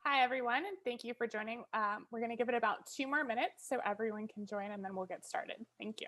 Hi, everyone, and thank you for joining. We're going to give it about 2 more minutes so everyone can join, and then we'll get started. Thank you.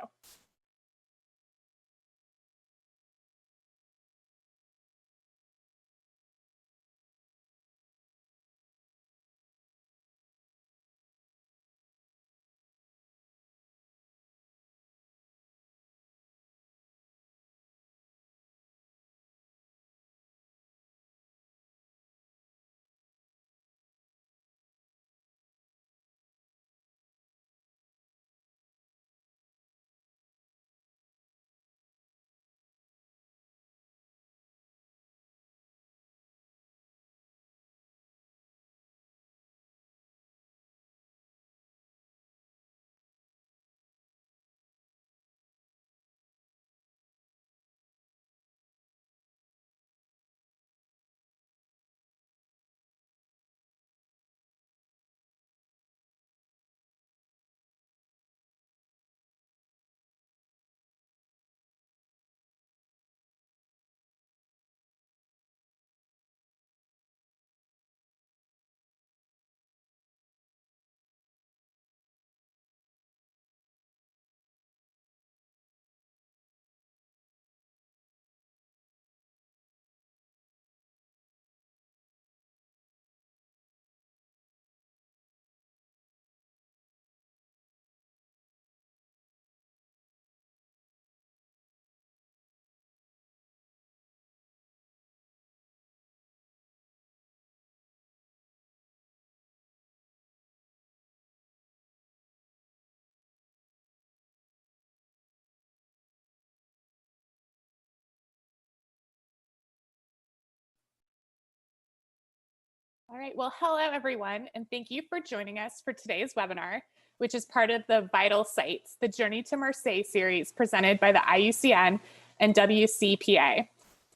All right, well, hello, everyone, and thank you for joining us for today's webinar, which is part of the Vital Sites, the Journey to Marseille series presented by the IUCN and WCPA.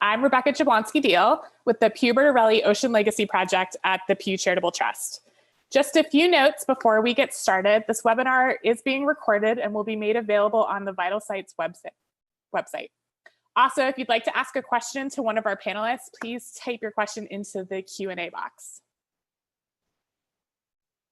I'm Rebecca Jablonski-Deal with the Pew Ocean Legacy Project at the Pew Charitable Trust. Just a few notes before we get started. This webinar is being recorded and will be made available on the Vital Sites website. Also, if you'd like to ask a question to one of our panelists, please type your question into the Q&A box.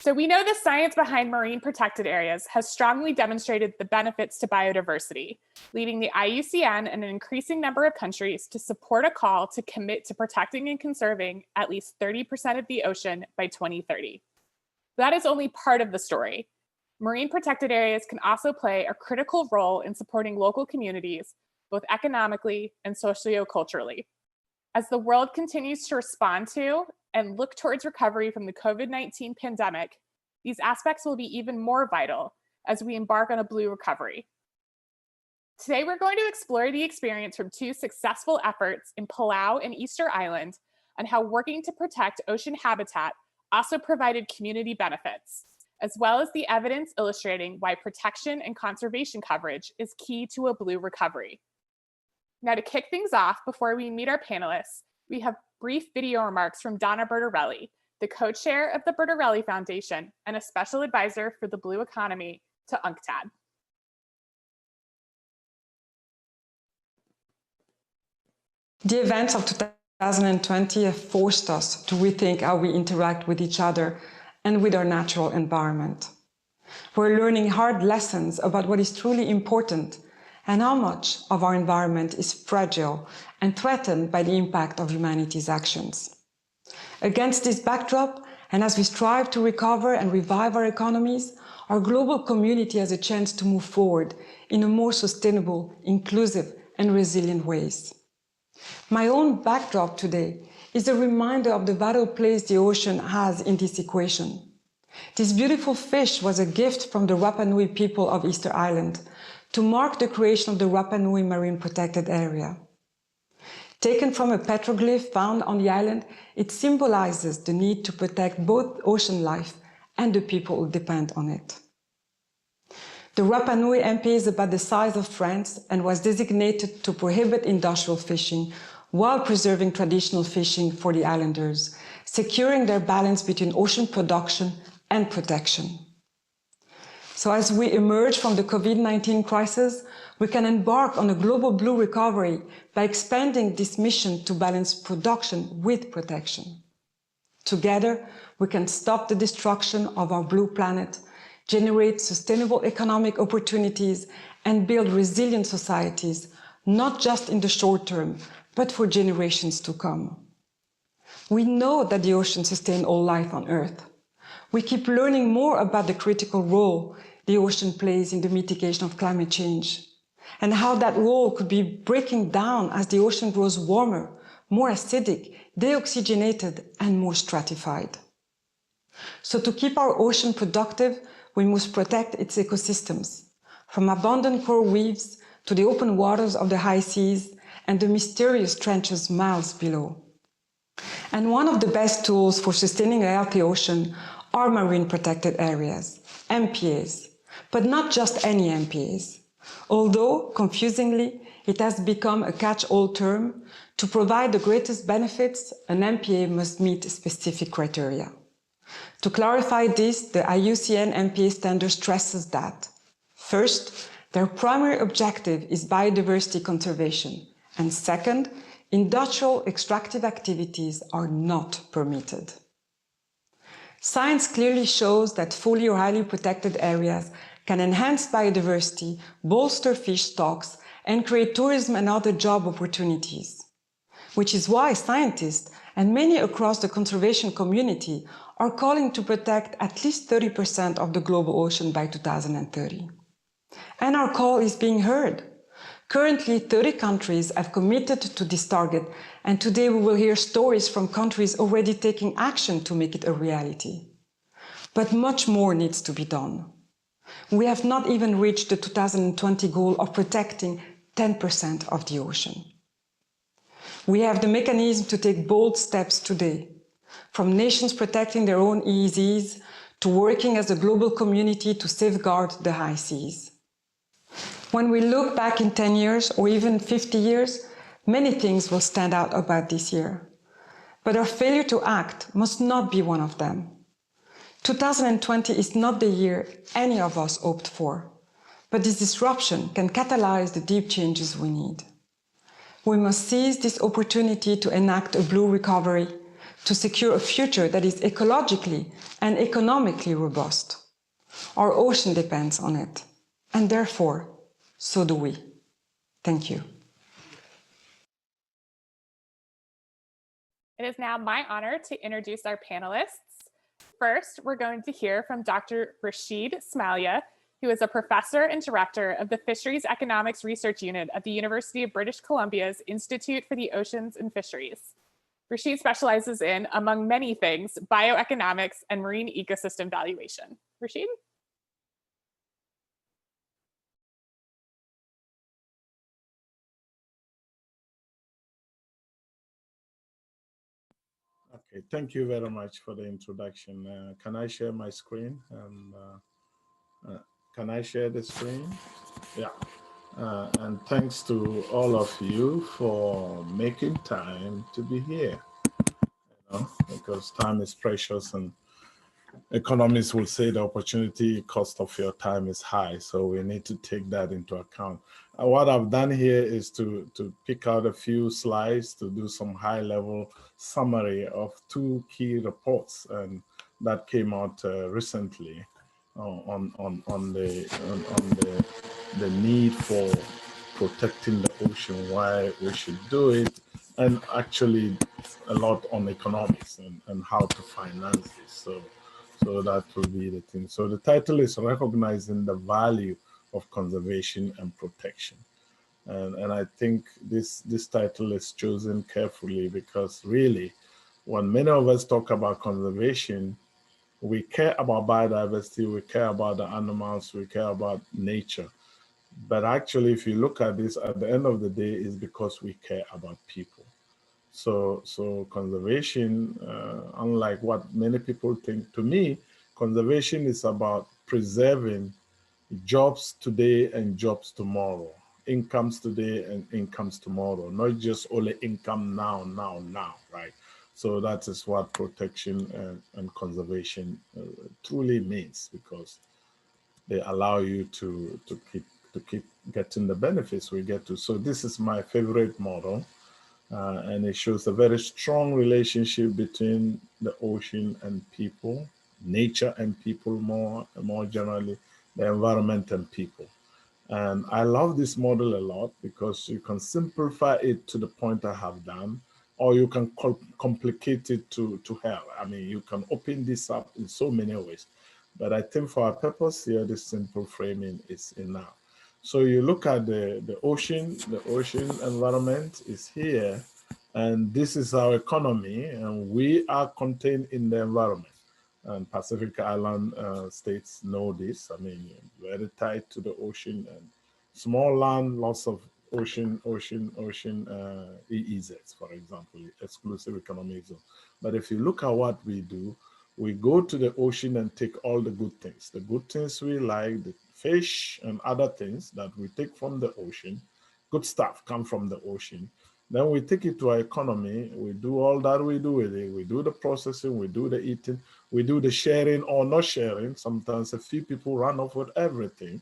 So we know the science behind marine protected areas has strongly demonstrated the benefits to biodiversity, leading the IUCN and an increasing number of countries to support a call to commit to protecting and conserving at least 30% of the ocean by 2030. That is only part of the story. Marine protected areas can also play a critical role in supporting local communities, both economically and socioculturally. As the world continues to respond to and look towards recovery from the COVID-19 pandemic, these aspects will be even more vital as we embark on a blue recovery. Today, we're going to explore the experience from 2 successful efforts in Palau and Easter Island and how working to protect ocean habitat also provided community benefits, as well as the evidence illustrating why protection and conservation coverage is key to a blue recovery. Now, to kick things off, before we meet our panelists, we have brief video remarks from Donna Bertarelli, the co-chair of the Bertarelli Foundation and a special advisor for the blue economy to UNCTAD. The events of 2020 have forced us to rethink how we interact with each other and with our natural environment. We're learning hard lessons about what is truly important and how much of our environment is fragile and threatened by the impact of humanity's actions. Against this backdrop, and as we strive to recover and revive our economies, our global community has a chance to move forward in a more sustainable, inclusive, and resilient ways. My own backdrop today is a reminder of the vital place the ocean has in this equation. This beautiful fish was a gift from the Rapa Nui people of Easter Island to mark the creation of the Rapa Nui Marine Protected Area. Taken from a petroglyph found on the island, it symbolizes the need to protect both ocean life and the people who depend on it. The Rapa Nui MPA is about the size of France and was designated to prohibit industrial fishing while preserving traditional fishing for the islanders, securing their balance between ocean production and protection. So as we emerge from the COVID-19 crisis, we can embark on a global blue recovery by expanding this mission to balance production with protection. Together, we can stop the destruction of our blue planet, generate sustainable economic opportunities, and build resilient societies, not just in the short term, but for generations to come. We know that the oceans sustain all life on Earth. We keep learning more about the critical role the ocean plays in the mitigation of climate change, and how that role could be breaking down as the ocean grows warmer, more acidic, deoxygenated, and more stratified. So to keep our ocean productive, we must protect its ecosystems, from abundant coral reefs to the open waters of the high seas and the mysterious trenches miles below. And one of the best tools for sustaining a healthy ocean are marine protected areas, MPAs, but not just any MPAs. Although, confusingly, it has become a catch-all term, to provide the greatest benefits, an MPA must meet specific criteria. To clarify this, the IUCN MPA standard stresses that, first, their primary objective is biodiversity conservation, and second, industrial extractive activities are not permitted. Science clearly shows that fully or highly protected areas can enhance biodiversity, bolster fish stocks, and create tourism and other job opportunities. Which is why scientists and many across the conservation community are calling to protect at least 30% of the global ocean by 2030. And our call is being heard. Currently, 30 countries have committed to this target, and today we will hear stories from countries already taking action to make it a reality. But much more needs to be done. We have not even reached the 2020 goal of protecting 10% of the ocean. We have the mechanism to take bold steps today, from nations protecting their own EEZs to working as a global community to safeguard the high seas. When we look back in 10 years or even 50 years, many things will stand out about this year. But our failure to act must not be one of them. 2020 is not the year any of us hoped for, but this disruption can catalyze the deep changes we need. We must seize this opportunity to enact a blue recovery, to secure a future that is ecologically and economically robust. Our ocean depends on it, and therefore, so do we. Thank you. It is now my honor to introduce our panelists. First, we're going to hear from Dr. Rashid Smalia, who is a professor and director of the Fisheries Economics Research Unit at the University of British Columbia's Institute for the Oceans and Fisheries. Rashid specializes in, among many things, bioeconomics and marine ecosystem valuation. Rashid? Okay, thank you very much for the introduction. Can I share my screen? Can I share the screen? Yeah. And thanks to all of you for making time to be here, because time is precious, and economists will say the opportunity cost of your time is high. So we need to take that into account. What I've done here is to pick out a few slides to do some high-level summary of two key reports and that came out recently on the need for protecting the ocean, why we should do it, and actually a lot on economics and how to finance this. So that will be the thing. So the title is Recognizing the Value of Conservation and Protection. And I think this title is chosen carefully because really, when many of us talk about conservation, we care about biodiversity, we care about the animals, we care about nature. But actually, if you look at this, at the end of the day, is because we care about people. So conservation, unlike what many people think, to me, conservation is about preserving jobs today and jobs tomorrow, incomes today and incomes tomorrow, not just only income now, right? So that is what protection and conservation truly means, because they allow you to keep getting the benefits we get to. So this is my favorite model. And it shows a very strong relationship between the ocean and people, nature and people more generally, the environment and people. And I love this model a lot because you can simplify it to the point I have done, or you can complicate it to hell. I mean, you can open this up in so many ways. But I think for our purpose here, this simple framing is enough. So you look at the ocean environment is here, and this is our economy, and we are contained in the environment. And Pacific Island states know this. I mean, very tight to the ocean and small land, lots of ocean EEZs, for example, exclusive economic zone. But if you look at what we do, we go to the ocean and take all the good things. The good things we like, the fish and other things that we take from the ocean, good stuff come from the ocean. Then we take it to our economy. We do all that we do with it. We do the processing, we do the eating, we do the sharing or not sharing. Sometimes a few people run off with everything.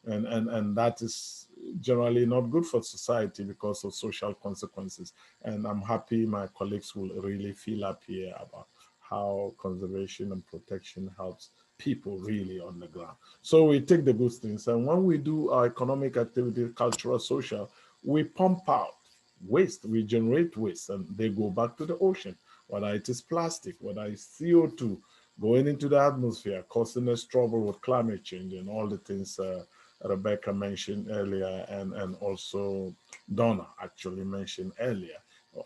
And that is generally not good for society because of social consequences. And I'm happy my colleagues will really feel up here about how conservation and protection helps people really on the ground. So we take the good things, and when we do our economic activity, cultural, social, we pump out waste, we generate waste, and they go back to the ocean, whether it is plastic, whether it's CO2 going into the atmosphere, causing us trouble with climate change and all the things Rebecca mentioned earlier, and also Donna actually mentioned earlier,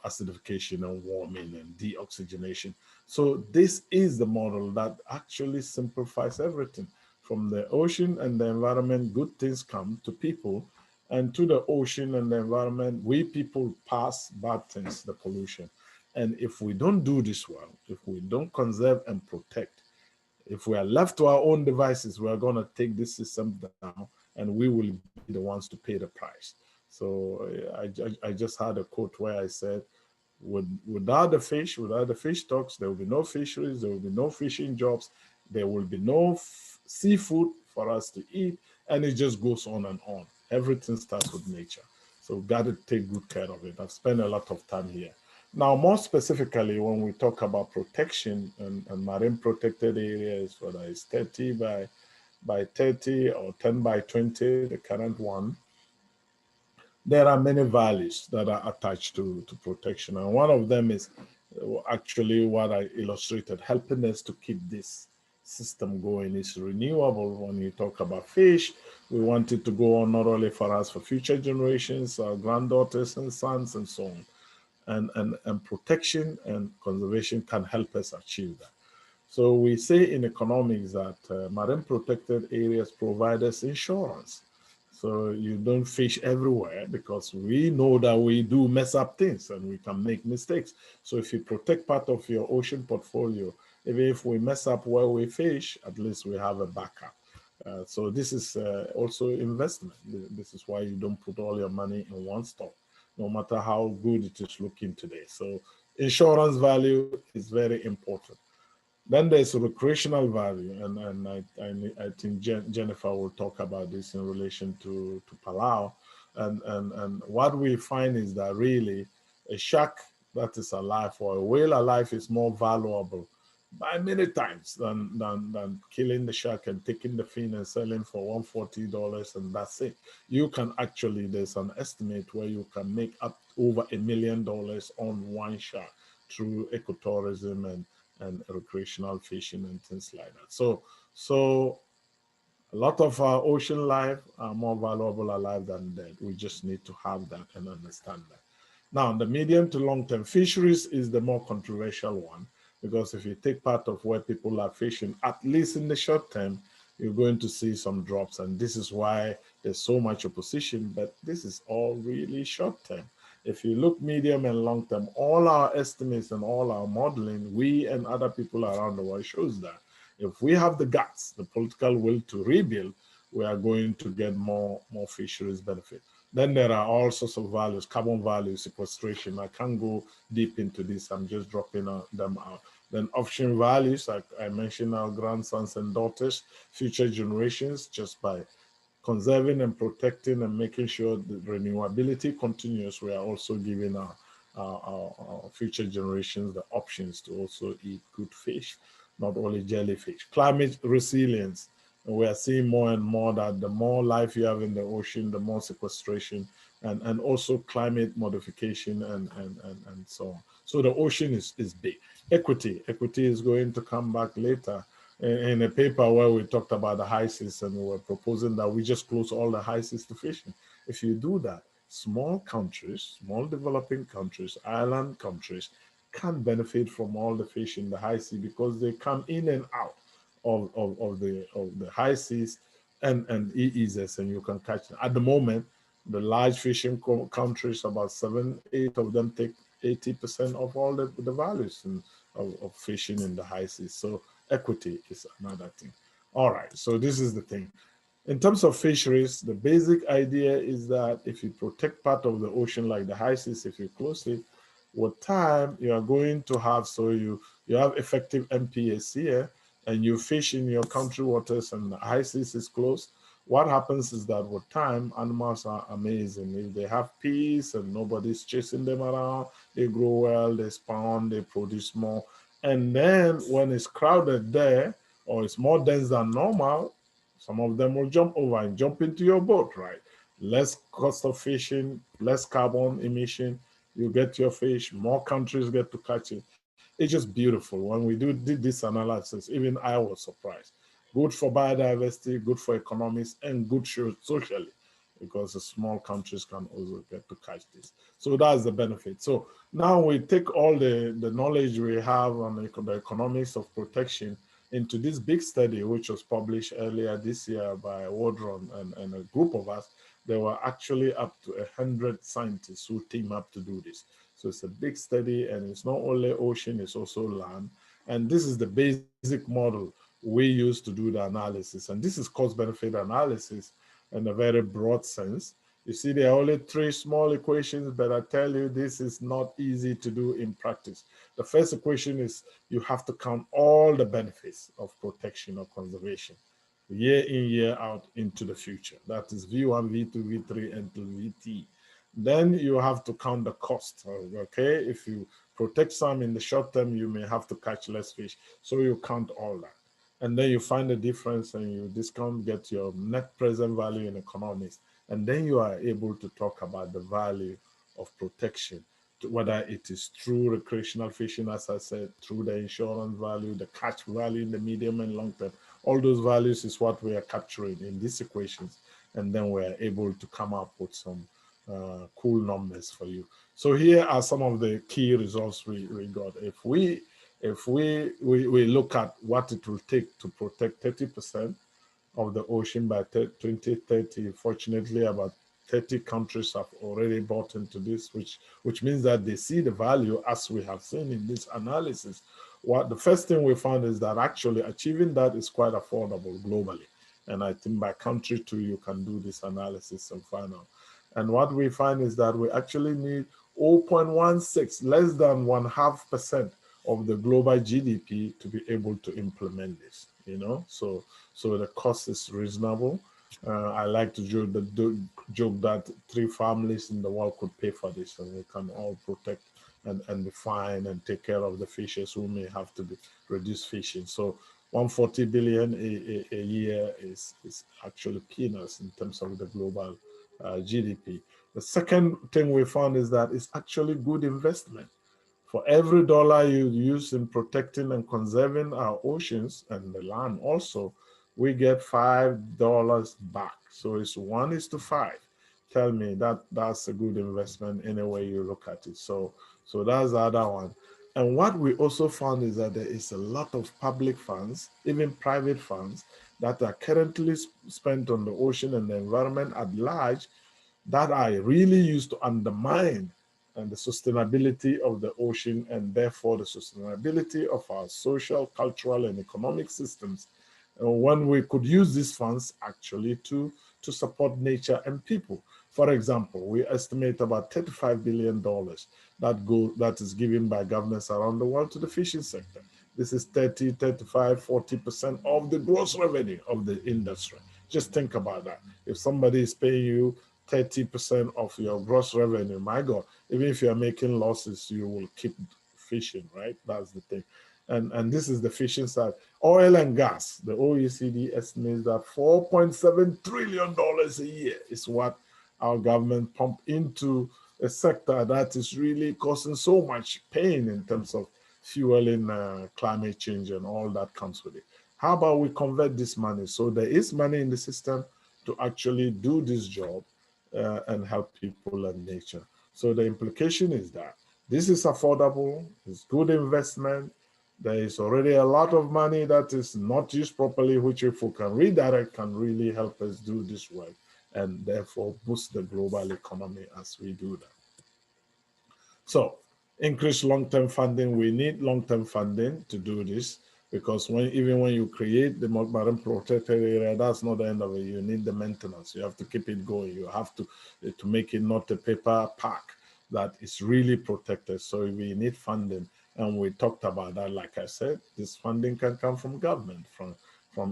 acidification and warming and deoxygenation. So this is the model that actually simplifies everything. From the ocean and the environment, good things come to people, and to the ocean and the environment, we people pass bad things, the pollution. And if we don't do this well, if we don't conserve and protect, if we are left to our own devices, we are going to take this system down, and we will be the ones to pay the price. So I just had a quote where I said, without the fish stocks, there will be no fisheries, there will be no fishing jobs, there will be no seafood for us to eat, and it just goes on and on. Everything starts with nature. So we've got to take good care of it. I've spent a lot of time here. Now, more specifically, when we talk about protection and marine protected areas, whether it's 30 by 30 or 10 by 20, the current one, there are many values that are attached to protection. And one of them is actually what I illustrated, helping us to keep this system going. Is renewable. When you talk about fish, we want it to go on not only for us, for future generations, our granddaughters and sons and so on. And protection and conservation can help us achieve that. So we say in economics that marine protected areas provide us insurance. So you don't fish everywhere, because we know that we do mess up things and we can make mistakes. So if you protect part of your ocean portfolio, even if we mess up where we fish, at least we have a backup. So this is also investment. This is why you don't put all your money in one stock, no matter how good it is looking today. So insurance value is very important. Then there's recreational value, and I think Jennifer will talk about this in relation to Palau. And what we find is that really a shark that is alive or a whale alive is more valuable by many times than killing the shark and taking the fin and selling for $140 and that's it. You can actually, there's an estimate where you can make up over $1 million on one shark through ecotourism and recreational fishing and things like that. So a lot of our ocean life are more valuable alive than dead. We just need to have that and understand that. Now, the medium to long-term fisheries is the more controversial one, because if you take part of where people are fishing, at least in the short term, you're going to see some drops. And this is why there's so much opposition, but this is all really short term. If you look medium and long term, all our estimates and all our modeling, we and other people around the world shows that if we have the guts, the political will to rebuild, we are going to get more fisheries benefit. Then there are all sorts of values, carbon value, sequestration. I can't go deep into this. I'm just dropping them out. Then option values, like I mentioned, our grandsons and daughters, future generations, just by conserving and protecting and making sure the renewability continues. We are also giving our future generations the options to also eat good fish, not only jellyfish. Climate resilience. And we are seeing more and more that the more life you have in the ocean, the more sequestration and also climate modification and so on. So the ocean is big. Equity is going to come back later in a paper where we talked about the high seas, and we were proposing that we just close all the high seas to fishing. If you do that, small countries, small developing countries, island countries can benefit from all the fish in the high sea because they come in and out of the high seas and EEZs, and you can catch them. At the moment, the large fishing countries, about 7-8 of them take 80% of all the values of fishing in the high seas. So equity is another thing. All right, so this is the thing. In terms of fisheries, the basic idea is that if you protect part of the ocean like the high seas, if you close it, with time you are going to have, so you have effective MPAs here, and you fish in your country waters and the high seas is closed. What happens is that with time, animals are amazing. If they have peace and nobody's chasing them around, they grow well, they spawn, they produce more. And then when it's crowded there, or it's more dense than normal, some of them will jump over and jump into your boat, right? Less cost of fishing, less carbon emission, you get your fish, more countries get to catch it. It's just beautiful. When we did this analysis, even I was surprised. Good for biodiversity, good for economics, and good socially, because the small countries can also get to catch this. So that's the benefit. So now we take all the knowledge we have on the economics of protection into this big study, which was published earlier this year by Waldron and a group of us. There were actually up to 100 scientists who team up to do this. So it's a big study, and it's not only ocean, it's also land. And this is the basic model we use to do the analysis. And this is cost-benefit analysis in a very broad sense. You see, there are only 3 small equations, but I tell you, this is not easy to do in practice. The first equation is you have to count all the benefits of protection or conservation, year in, year out into the future. That is V1, V2, V3, until VT. Then you have to count the cost, okay? If you protect some in the short term, you may have to catch less fish. So you count all that. And then you find the difference and you discount, get your net present value in economics. And then you are able to talk about the value of protection, whether it is through recreational fishing, as I said, through the insurance value, the catch value in the medium and long term. All those values is what we are capturing in these equations. And then we are able to come up with some cool numbers for you. So here are some of the key results we got. If we look at what it will take to protect 30% of the ocean by 2030, fortunately about 30 countries have already bought into this, which means that they see the value, as we have seen in this analysis. What the first thing we found is that actually achieving that is quite affordable globally. And I think by country too, you can do this analysis and find out. And what we find is that we actually need 0.16, less than 0.5% of the global GDP to be able to implement this, you know? So the cost is reasonable. I like to joke that 3 families in the world could pay for this, and we can all protect and define and take care of the fishes who may have to be reduce fishing. So 140 billion a year is actually peanuts in terms of the global GDP. The second thing we found is that it's actually good investment. For every dollar you use in protecting and conserving our oceans and the land also, we get $5 back. So it's 1:5. Tell me that's a good investment any way you look at it. So that's the other one. And what we also found is that there is a lot of public funds, even private funds, that are currently spent on the ocean and the environment at large that are really used to undermine the sustainability of the ocean, and therefore the sustainability of our social, cultural, and economic systems. When we could use these funds actually to support nature and people. For example, we estimate about $35 billion that is given by governments around the world to the fishing sector. This is 30, 35, 40% of the gross revenue of the industry. Just think about that. If somebody is paying you 30% of your gross revenue, my God, even if you're making losses, you will keep fishing, right? That's the thing. And this is the fishing side. Oil and gas, the OECD estimates that $4.7 trillion a year is what our government pump into a sector that is really causing so much pain in terms of fueling climate change and all that comes with it. How about we convert this money? So there is money in the system to actually do this job and help people and nature. So the implication is that this is affordable, it's good investment. There is already a lot of money that is not used properly, which if we can redirect can really help us do this work and therefore boost the global economy as we do that. So increase long-term funding. We need long-term funding to do this because even when you create the marine protected area, that's not the end of it. You need the maintenance. You have to keep it going. You have to make it not a paper park that is really protected. So we need funding. And we talked about that. Like I said, this funding can come from government, from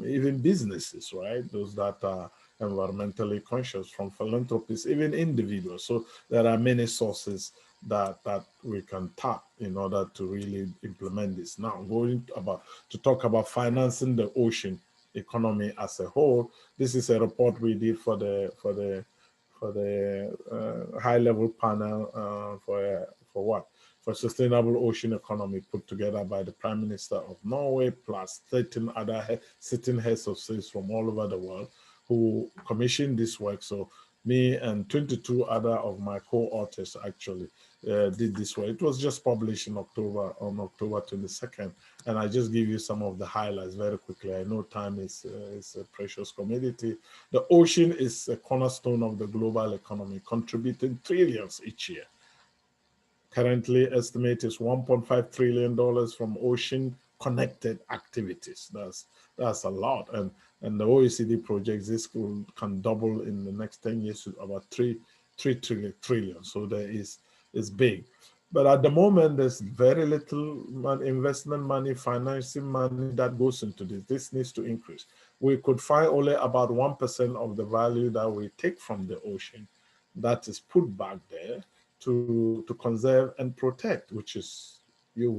even businesses, right? Those that are environmentally conscious, from philanthropists, even individuals. So there are many sources that we can tap in order to really implement this. Now, going to talk about financing the ocean economy as a whole. This is a report we did for the high-level panel for sustainable ocean economy, put together by the Prime Minister of Norway plus 13 other sitting heads of states from all over the world who commissioned this work. So me and 22 other of my co-authors actually did this work. It was just published in October 22nd, and I just give you some of the highlights very quickly. I know time is a precious commodity. The ocean is a cornerstone of the global economy, contributing trillions each year. Currently, estimate is $1.5 trillion from ocean-connected activities. That's a lot, and the OECD projects this can double in the next 10 years to about 3 trillion. So there is big, but at the moment there's very little investment money, financing money that goes into this. This needs to increase. We could find only about 1% of the value that we take from the ocean that is put back there to conserve and protect, which is, you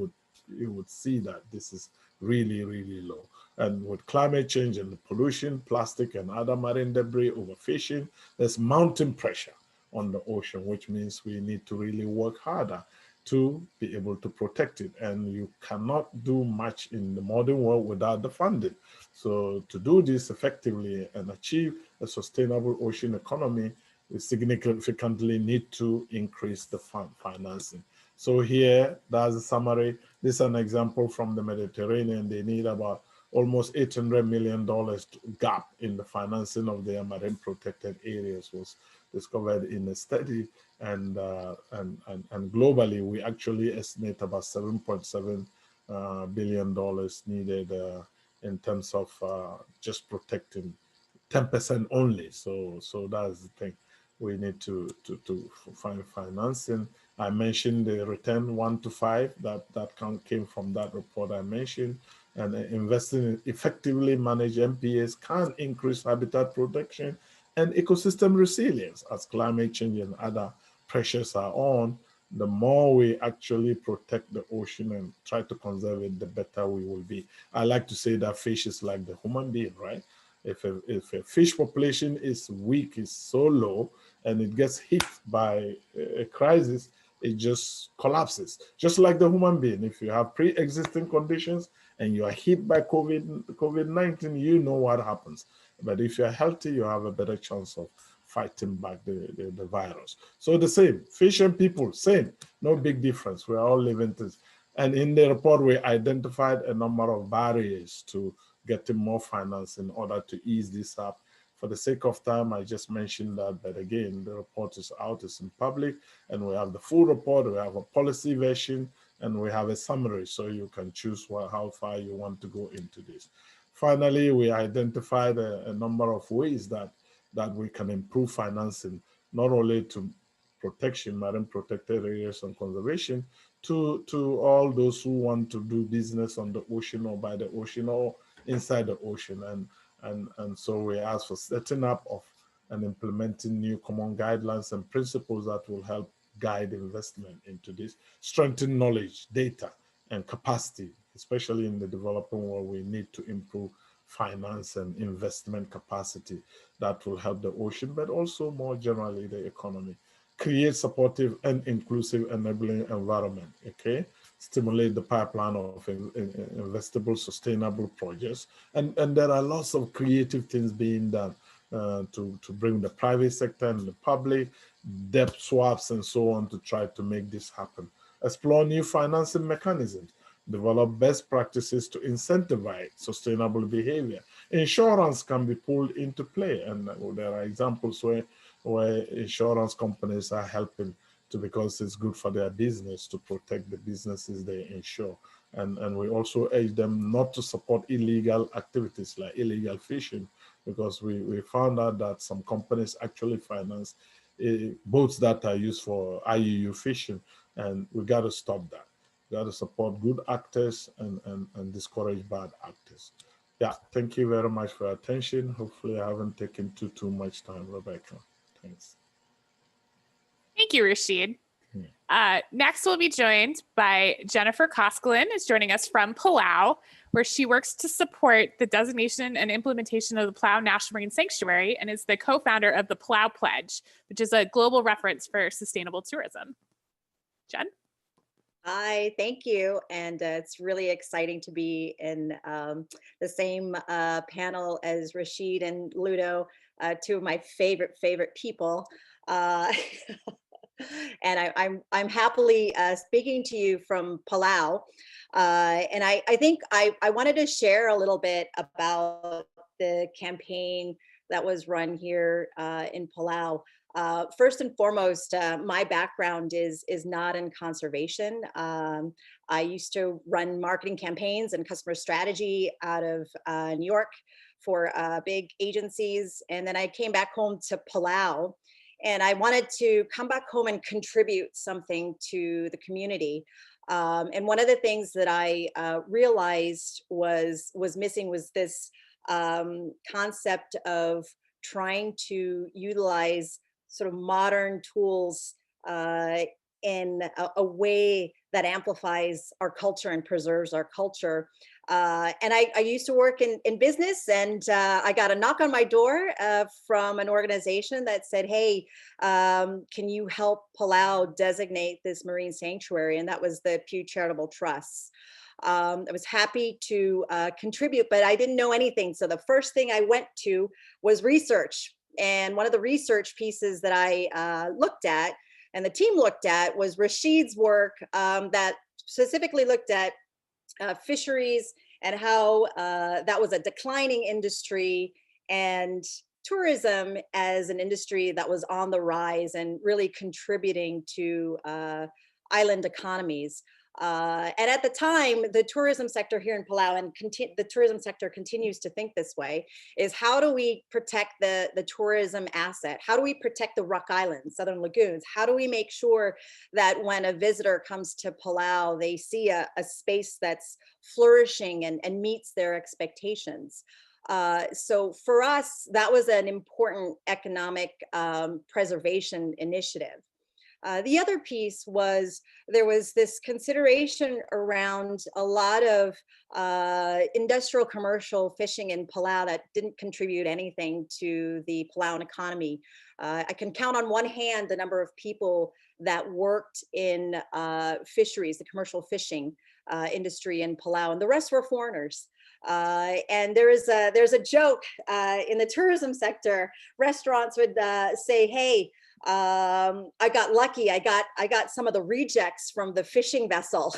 would see that this is really, really low. And with climate change and the pollution, plastic and other marine debris, overfishing, there's mounting pressure on the ocean, which means we need to really work harder to be able to protect it. And you cannot do much in the modern world without the funding. So to do this effectively and achieve a sustainable ocean economy, we significantly need to increase the financing. So here, that's a summary. This is an example from the Mediterranean. They need about almost $800 million gap in the financing of their marine protected areas was discovered in a study, and globally we actually estimate about $7.7 billion needed in terms of just protecting 10% only. So that's the thing. We need to find financing. I mentioned the return 1 to 5 that came from that report I mentioned. And investing in effectively managed MPAs can increase habitat protection and ecosystem resilience as climate change and other pressures are on. The more we actually protect the ocean and try to conserve it, the better we will be. I like to say that fish is like the human being, right? If a fish population is weak, is so low, and it gets hit by a crisis, it just collapses. Just like the human being, if you have pre-existing conditions and you are hit by COVID-19, you know what happens. But if you're healthy, you have a better chance of fighting back the virus. So the same, fish and people, same, no big difference. We're all living this. And in the report, we identified a number of barriers to getting more finance in order to ease this up. For the sake of time, I just mentioned that, but again, the report is out, it's in public, and we have the full report, we have a policy version, and we have a summary, so you can choose how far you want to go into this. Finally, we identified a number of ways that we can improve financing, not only to protection, marine protected areas and conservation, to all those who want to do business on the ocean or by the ocean or inside the ocean. And so we ask for setting up of and implementing new common guidelines and principles that will help guide investment into this, strengthen knowledge, data, and capacity, especially in the developing world. We need to improve finance and investment capacity that will help the ocean, but also more generally the economy. Create supportive and inclusive enabling environment, okay? Stimulate the pipeline of investable, sustainable projects. And there are lots of creative things being done to bring the private sector and the public, debt swaps and so on to try to make this happen. Explore new financing mechanisms. Develop best practices to incentivize sustainable behavior. Insurance can be pulled into play, and there are examples where insurance companies are helping to, because it's good for their business to protect the businesses they insure. And we also urge them not to support illegal activities like illegal fishing, because we found out that some companies actually finance boats that are used for IUU fishing, and we got to stop that. We got to support good actors and discourage bad actors. Yeah, thank you very much for your attention. Hopefully I haven't taken too much time, Rebecca. Thanks. Thank you, Rashid. Next, we'll be joined by Jennifer Koskelen, who's joining us from Palau, where she works to support the designation and implementation of the Palau National Marine Sanctuary and is the co-founder of the Palau Pledge, which is a global reference for sustainable tourism. Jen? Hi, thank you. And it's really exciting to be in the same panel as Rashid and Ludo, two of my favorite people. And I'm happily speaking to you from Palau. And I think I wanted to share a little bit about the campaign that was run here in Palau. First and foremost, my background is not in conservation. I used to run marketing campaigns and customer strategy out of New York for big agencies. And then I came back home to Palau, and I wanted to come back home and contribute something to the community. And one of the things that I realized was missing was this concept of trying to utilize sort of modern tools in a way that amplifies our culture and preserves our culture. And I used to work in business, and I got a knock on my door from an organization that said, hey, can you help Palau designate this marine sanctuary? And that was the Pew Charitable Trusts. I was happy to contribute, but I didn't know anything. So the first thing I went to was research. And one of the research pieces that I looked at and the team looked at was Rashid's work that specifically looked at fisheries and how that was a declining industry, and tourism as an industry that was on the rise and really contributing to island economies. And at the time, the tourism sector here in Palau, and the tourism sector continues to think this way, is how do we protect the tourism asset? How do we protect the Rock Islands, Southern Lagoons? How do we make sure that when a visitor comes to Palau, they see a space that's flourishing and meets their expectations? So for us, that was an important economic preservation initiative. The other piece was there was this consideration around a lot of industrial commercial fishing in Palau that didn't contribute anything to the Palauan economy. I can count on one hand the number of people that worked in fisheries, the commercial fishing industry in Palau, and the rest were foreigners. And there's a joke in the tourism sector. Restaurants would say, hey, I got lucky. I got some of the rejects from the fishing vessel.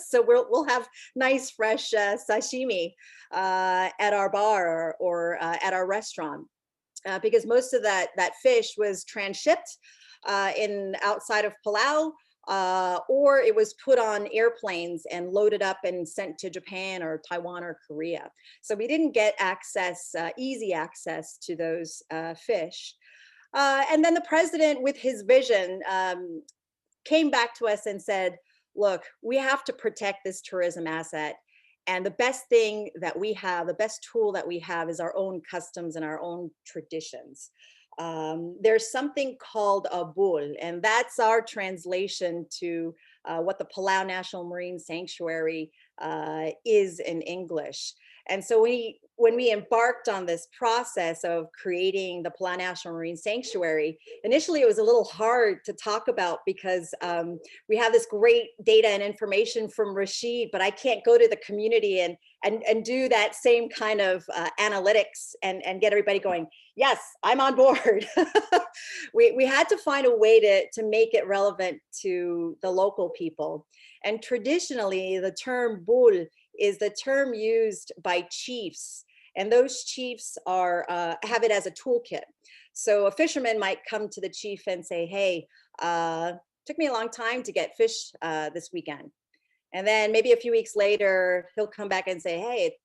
So we'll have nice fresh sashimi at our bar or at our restaurant, because most of that fish was transshipped outside of Palau, or it was put on airplanes and loaded up and sent to Japan or Taiwan or Korea. So we didn't get easy access to those fish. And then the president, with his vision, came back to us and said, look, we have to protect this tourism asset. And the best thing that we have, the best tool that we have, is our own customs and our own traditions. there's something called a bull, and that's our translation to what the Palau National Marine Sanctuary is in English. And so when we embarked on this process of creating the Palau National Marine Sanctuary, initially it was a little hard to talk about because we have this great data and information from Rashid, but I can't go to the community and do that same kind of analytics and get everybody going, yes, I'm on board. We had to find a way to make it relevant to the local people. And traditionally, the term bull is the term used by chiefs. And those chiefs are have it as a toolkit. So a fisherman might come to the chief and say, hey, took me a long time to get fish this weekend. And then maybe a few weeks later, he'll come back and say, hey,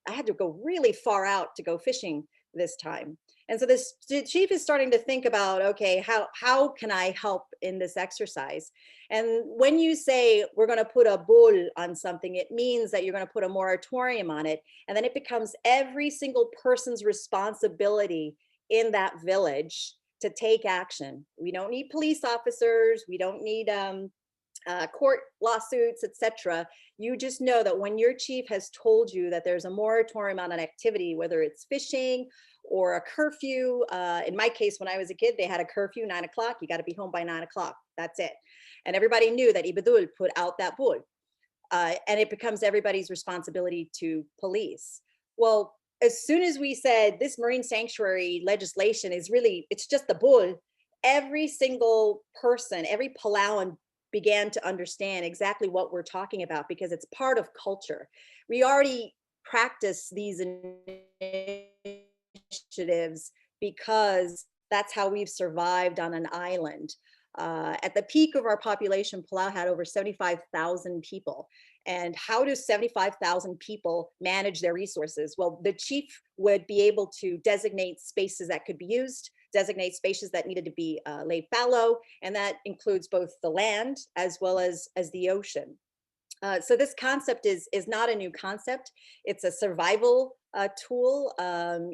I had to go really far out to go fishing this time. And so the chief is starting to think about, okay, how can I help in this exercise? And when you say we're going to put a bull on something, it means that you're going to put a moratorium on it. And then it becomes every single person's responsibility in that village to take action. We don't need police officers. We don't need court lawsuits, etc. You just know that when your chief has told you that there's a moratorium on an activity, whether it's fishing or a curfew. In my case, when I was a kid, they had a curfew, 9 o'clock. You got to be home by 9 o'clock. That's it. And everybody knew that Ibadul put out that bull. And it becomes everybody's responsibility to police. Well, as soon as we said this marine sanctuary legislation is really, it's just the bull, every single person, every Palauan began to understand exactly what we're talking about because it's part of culture. We already practice these initiatives because that's how we've survived on an island. At the peak of our population, Palau had over 75,000 people. And how do 75,000 people manage their resources? Well, the chief would be able to designate spaces that could be used, designate spaces that needed to be laid fallow, and that includes both the land as well as the ocean. So this concept is not a new concept. It's a survival tool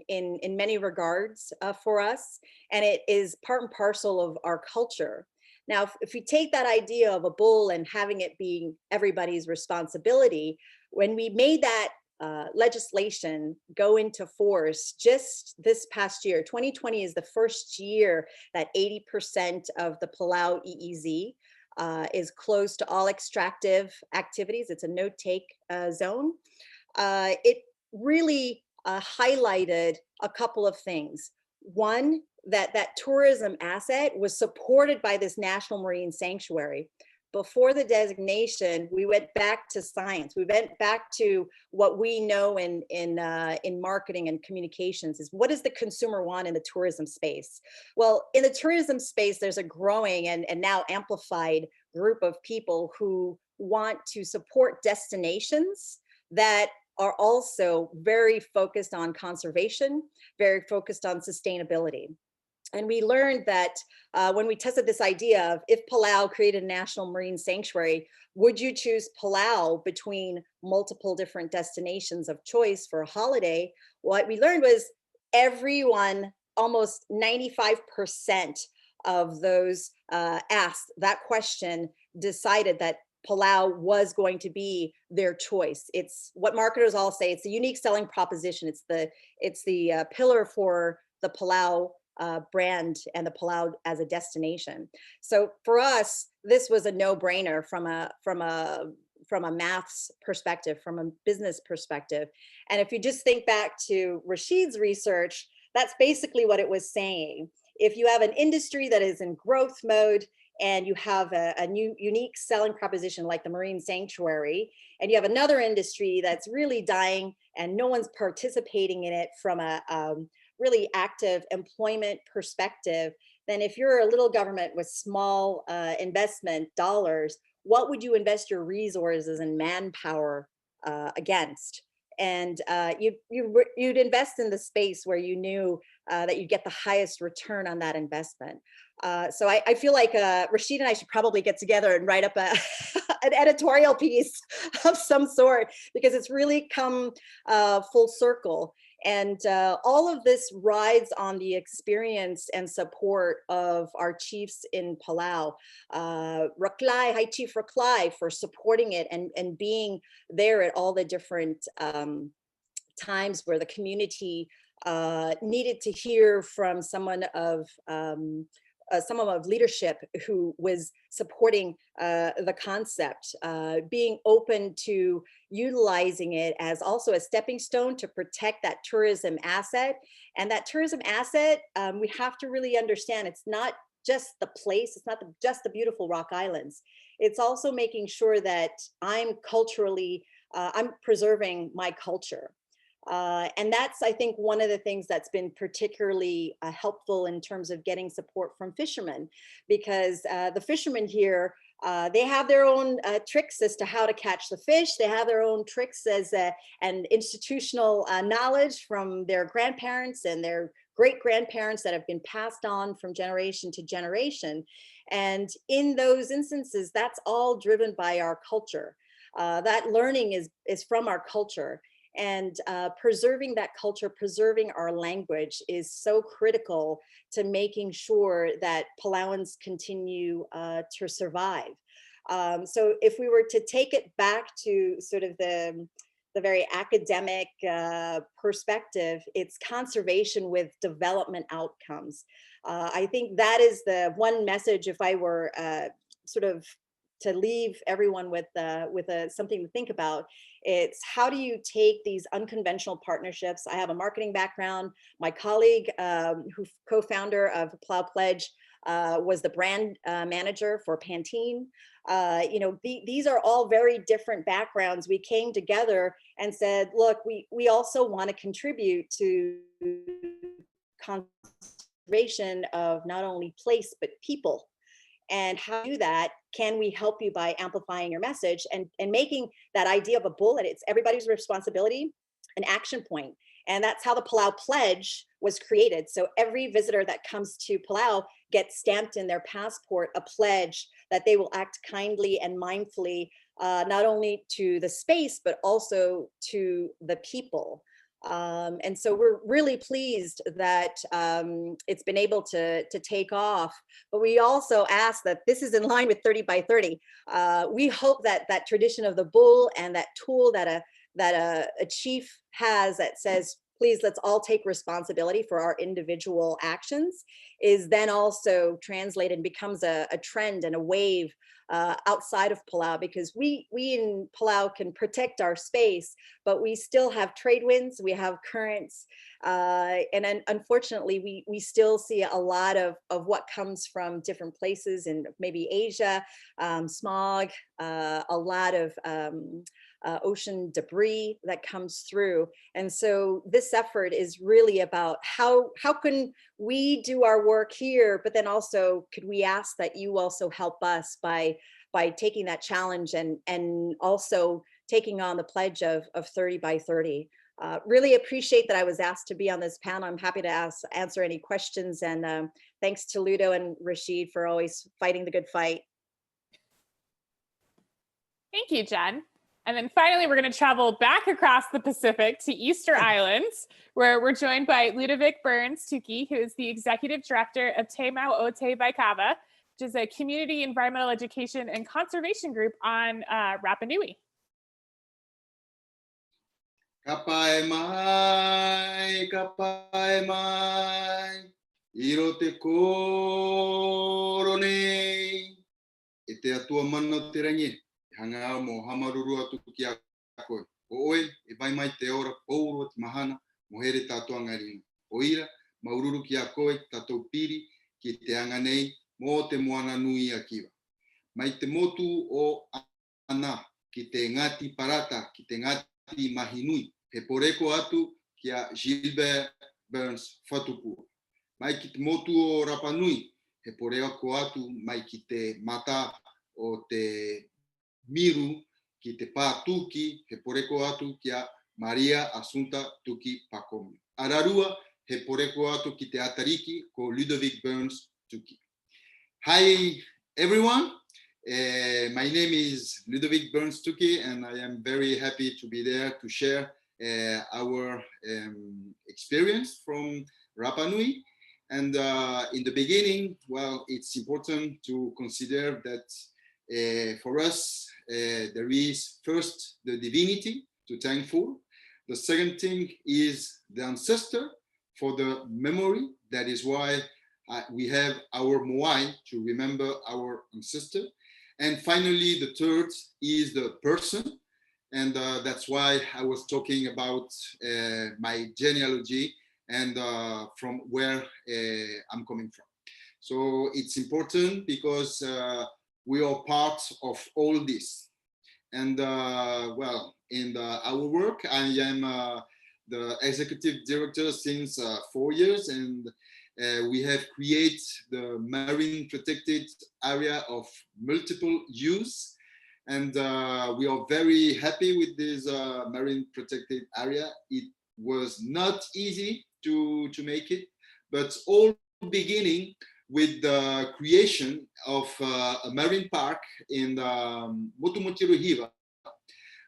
in many regards for us, and it is part and parcel of our culture. Now, if you take that idea of a bull and having it being everybody's responsibility, when we made that legislation go into force just this past year, 2020 is the first year that 80% of the Palau EEZ is closed to all extractive activities. It's a no-take zone. It really highlighted a couple of things. One, that tourism asset was supported by this national marine sanctuary. Before the designation, we went back to science. We went back to what we know in marketing and communications is what does the consumer want in the tourism space? Well, in the tourism space, there's a growing and now amplified group of people who want to support destinations that are also very focused on conservation, very focused on sustainability. And we learned that when we tested this idea of if Palau created a national marine sanctuary, would you choose Palau between multiple different destinations of choice for a holiday? What we learned was everyone, almost 95% of those asked that question decided that Palau was going to be their choice. It's what marketers all say. It's a unique selling proposition. It's the pillar for the Palau brand and the Palau as a destination. So for us, this was a no-brainer from a maths perspective, from a business perspective. And if you just think back to Rashid's research, that's basically what it was saying. If you have an industry that is in growth mode and you have a new unique selling proposition like the marine sanctuary, and you have another industry that's really dying and no one's participating in it from a really active employment perspective, then if you're a little government with small investment dollars, what would you invest your resources and manpower against? And you'd invest in the space where you knew that you'd get the highest return on that investment. So I feel like Rashid and I should probably get together and write up an editorial piece of some sort, because it's really come full circle. And all of this rides on the experience and support of our chiefs in Palau. Raklai, High Chief Raklai, for supporting it and being there at all the different times where the community needed to hear from someone of leadership who was supporting the concept, being open to utilizing it as also a stepping stone to protect that tourism asset. And that tourism asset, we have to really understand, it's not just the place, it's not just the beautiful rock islands. It's also making sure that I'm preserving my culture. And that's, I think, one of the things that's been particularly helpful in terms of getting support from fishermen, because the fishermen here, they have their own tricks as to how to catch the fish. They have their own tricks and institutional knowledge from their grandparents and their great-grandparents that have been passed on from generation to generation. And in those instances, that's all driven by our culture. That learning is from our culture. And preserving that culture, preserving our language is so critical to making sure that Palauans continue to survive. So if we were to take it back to sort of the very academic perspective, it's conservation with development outcomes. I think that is the one message, if I were sort of to leave everyone with something to think about. It's how do you take these unconventional partnerships? I have a marketing background. My colleague, who co-founder of Palau Pledge, was the brand manager for Pantene. These are all very different backgrounds. We came together and said, look, we also want to contribute to conservation of not only place, but people. And how to do that? Can we help you by amplifying your message and making that idea of a bullet? It's everybody's responsibility, an action point. And that's how the Palau Pledge was created. So every visitor that comes to Palau gets stamped in their passport a pledge that they will act kindly and mindfully, not only to the space, but also to the people. And so we're really pleased that it's been able to take off, but we also ask that this is in line with 30 by 30. We hope that that tradition of the bull and that tool that a chief has that says, please, let's all take responsibility for our individual actions, is then also translated and becomes a trend and a wave outside of Palau, because we in Palau can protect our space, but we still have trade winds, we have currents, and then unfortunately we still see a lot of what comes from different places in maybe Asia, smog, a lot of ocean debris that comes through. And so this effort is really about how can we do our work here, but then also could we ask that you also help us by taking that challenge and also taking on the pledge of 30 by 30. Really appreciate that I was asked to be on this panel. I'm happy to answer any questions, and thanks to Ludo and Rashid for always fighting the good fight. Thank you, Jen. And then finally, we're going to travel back across the Pacific to Easter Islands, where we're joined by Ludovic Burns Tuki, who is the Executive Director of Te Mau o Te Waikawa, which is a community environmental education and conservation group on Rapa Nui. Kapai mai, iro te koro nei, e te atua mana te rangi. Hanga mo hamaruru atu ki a koe. O oe, e vai mai te ora pouro te mahana, mo here tātua ngarina. O ira, maururu ki a koe, tātou piri, ki te anga nei, mo te moana nui a kiwa. Mai te motu o ana, ki te ngati parata, ki te ngati mahinui, he poreko atu ki a Gilbert Burns Whatupua. Mai ki te motu o Rapa Nui, he poreko atu mai ki te mata o te miru ki te pātuki, he poreko atu ki a Maria Assunta Tuki Pakomi. Ararua, he poreko atu ki te atariki ko Ludovic Burns Tuki. Hi, everyone. My name is Ludovic Bernstucki, and I am very happy to be there to share our experience from Rapa Nui. And in the beginning, well, it's important to consider that for us, there is first the divinity to thankful. The second thing is the ancestor for the memory. That is why we have our moai to remember our ancestor. And finally, the third is the person. And that's why I was talking about my genealogy and from where I'm coming from. So it's important because we are part of all this. And well, in our work, I am the executive director since 4 years, and we have created the marine protected area of multiple use. And we are very happy with this marine protected area. It was not easy to make it, but all beginning with the creation of a marine park in Motumotiru Hiva,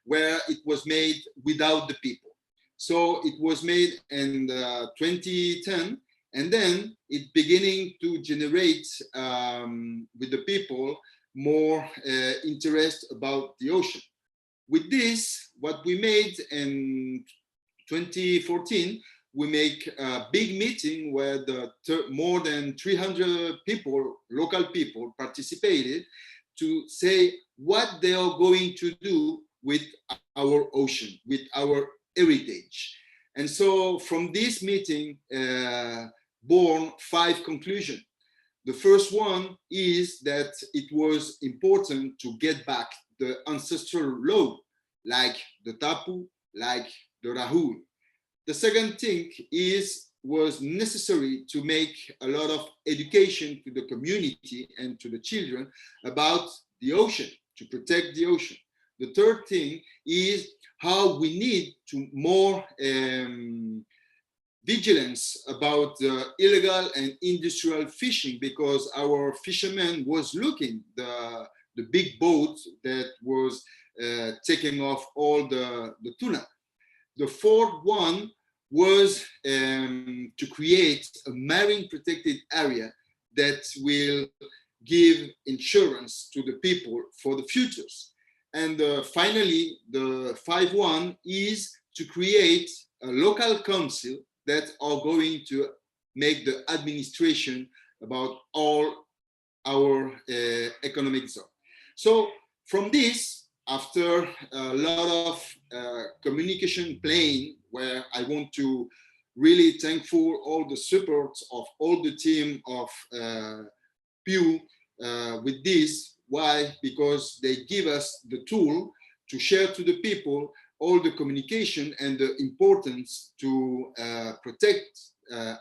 where it was made without the people. So it was made in 2010, and then it beginning to generate with the people more interest about the ocean. With this, what we made in 2014, we make a big meeting where more than 300 people, local people, participated to say what they are going to do with our ocean, with our heritage. And so from this meeting, born 5 conclusions. The first one is that it was important to get back the ancestral law, like the tapu, like the rahul. The second thing was necessary to make a lot of education to the community and to the children about the ocean, to protect the ocean. The third thing is how we need to more vigilance about illegal and industrial fishing, because our fishermen was looking the big boat that was taking off all the tuna. The fourth one was to create a marine protected area that will give insurance to the people for the futures. And finally, the 5-1 is to create a local council that are going to make the administration about all our economic zone. So from this, after a lot of communication playing, where I want to really thankful all the support of all the team of Pew with this. Why? Because they give us the tool to share to the people all the communication and the importance to protect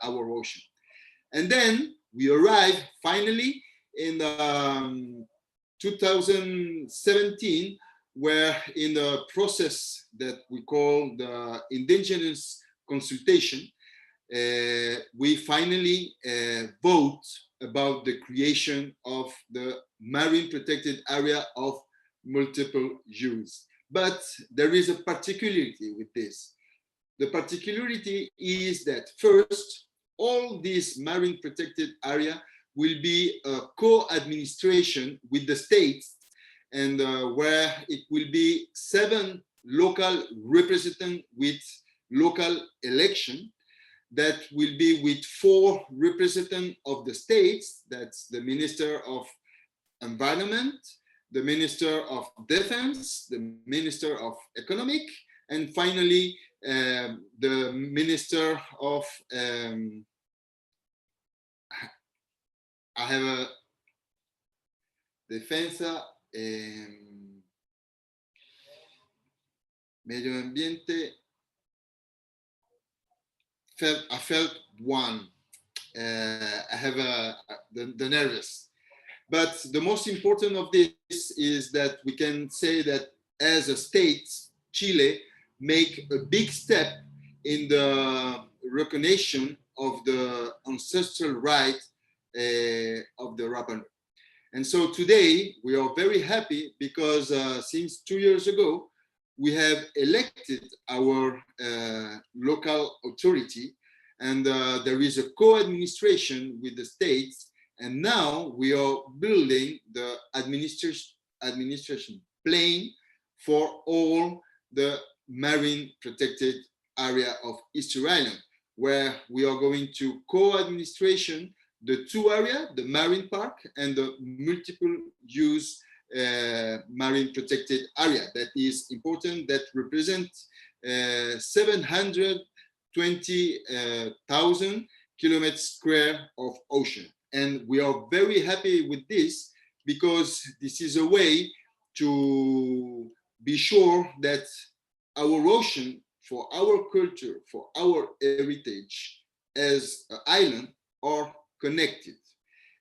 our ocean. And then we arrive finally in 2017, where in the process that we call the indigenous consultation, we finally vote about the creation of the marine protected area of multiple use. But there is a particularity with this. The particularity is that first, all this marine protected area will be a co-administration with the states, and where it will be 7 local representatives with local election, that will be with 4 representatives of the states. That's the Minister of Environment, the Minister of Defense, the Minister of Economic, and finally the Minister of I have a Defensa, Medio Ambiente. I felt one. I have the nervous. But the most important of this is that we can say that as a state, Chile make a big step in the recognition of the ancestral right of the Rapa Nui. And so today we are very happy because since 2 years ago, we have elected our local authority, and there is a co-administration with the states. And now we are building the administration plan for all the marine protected area of Easter Island, where we are going to co-administration the two areas, the marine park and the multiple use marine protected area. That is important, that represents 720,000 kilometers square of ocean. And we are very happy with this because this is a way to be sure that our ocean, for our culture, for our heritage as an island, are connected.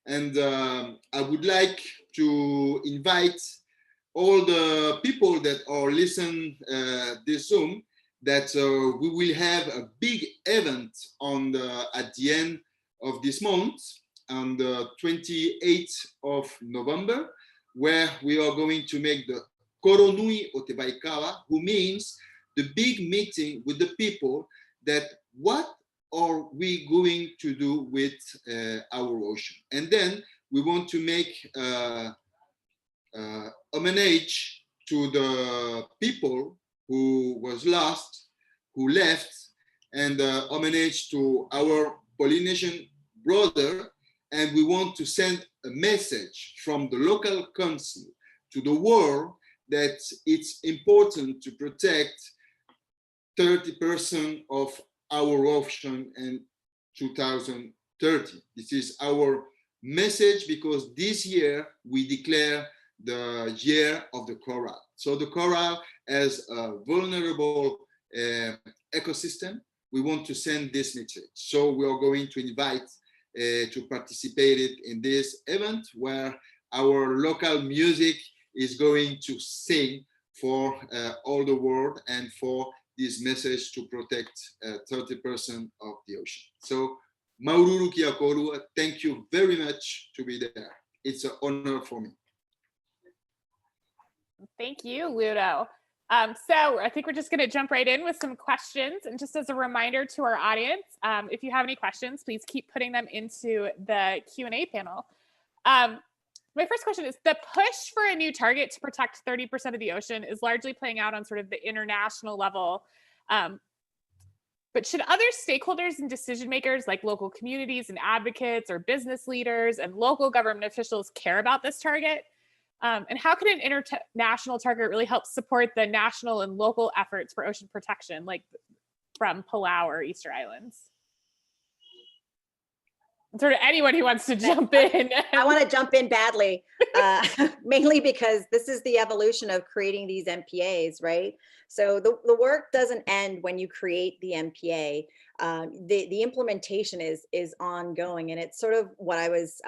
And I would like to invite all the people that are listening this Zoom that we will have a big event on at the end of this month, on the 28th of November, where we are going to make the Koro Nui o Te Waikawa, who means the big meeting with the people that what are we going to do with our ocean. And then we want to make homage to the people who was lost, who left, and homage to our Polynesian brother. And we want to send a message from the local council to the world that it's important to protect 30% of our ocean in 2030. This is our message because this year we declare the year of the coral. So the coral as a vulnerable ecosystem, we want to send this message. So we are going to invite to participate in this event where our local music is going to sing for all the world and for this message to protect 30% of the ocean. So maururu kia korua, thank you very much to be there. It's an honor for me. Thank you, Ludo. So I think we're just going to jump right in with some questions. And just as a reminder to our audience, if you have any questions, please keep putting them into the Q&A panel. My first question is, the push for a new target to protect 30% of the ocean is largely playing out on sort of the international level. But should other stakeholders and decision makers like local communities and advocates or business leaders and local government officials care about this target? And how can an international target really help support the national and local efforts for ocean protection, like from Palau or Easter Islands? Sort of anyone who wants to jump in. I want to jump in badly, mainly because this is the evolution of creating these MPAs, right? So the work doesn't end when you create the MPA. The implementation is ongoing, and it's sort of what I was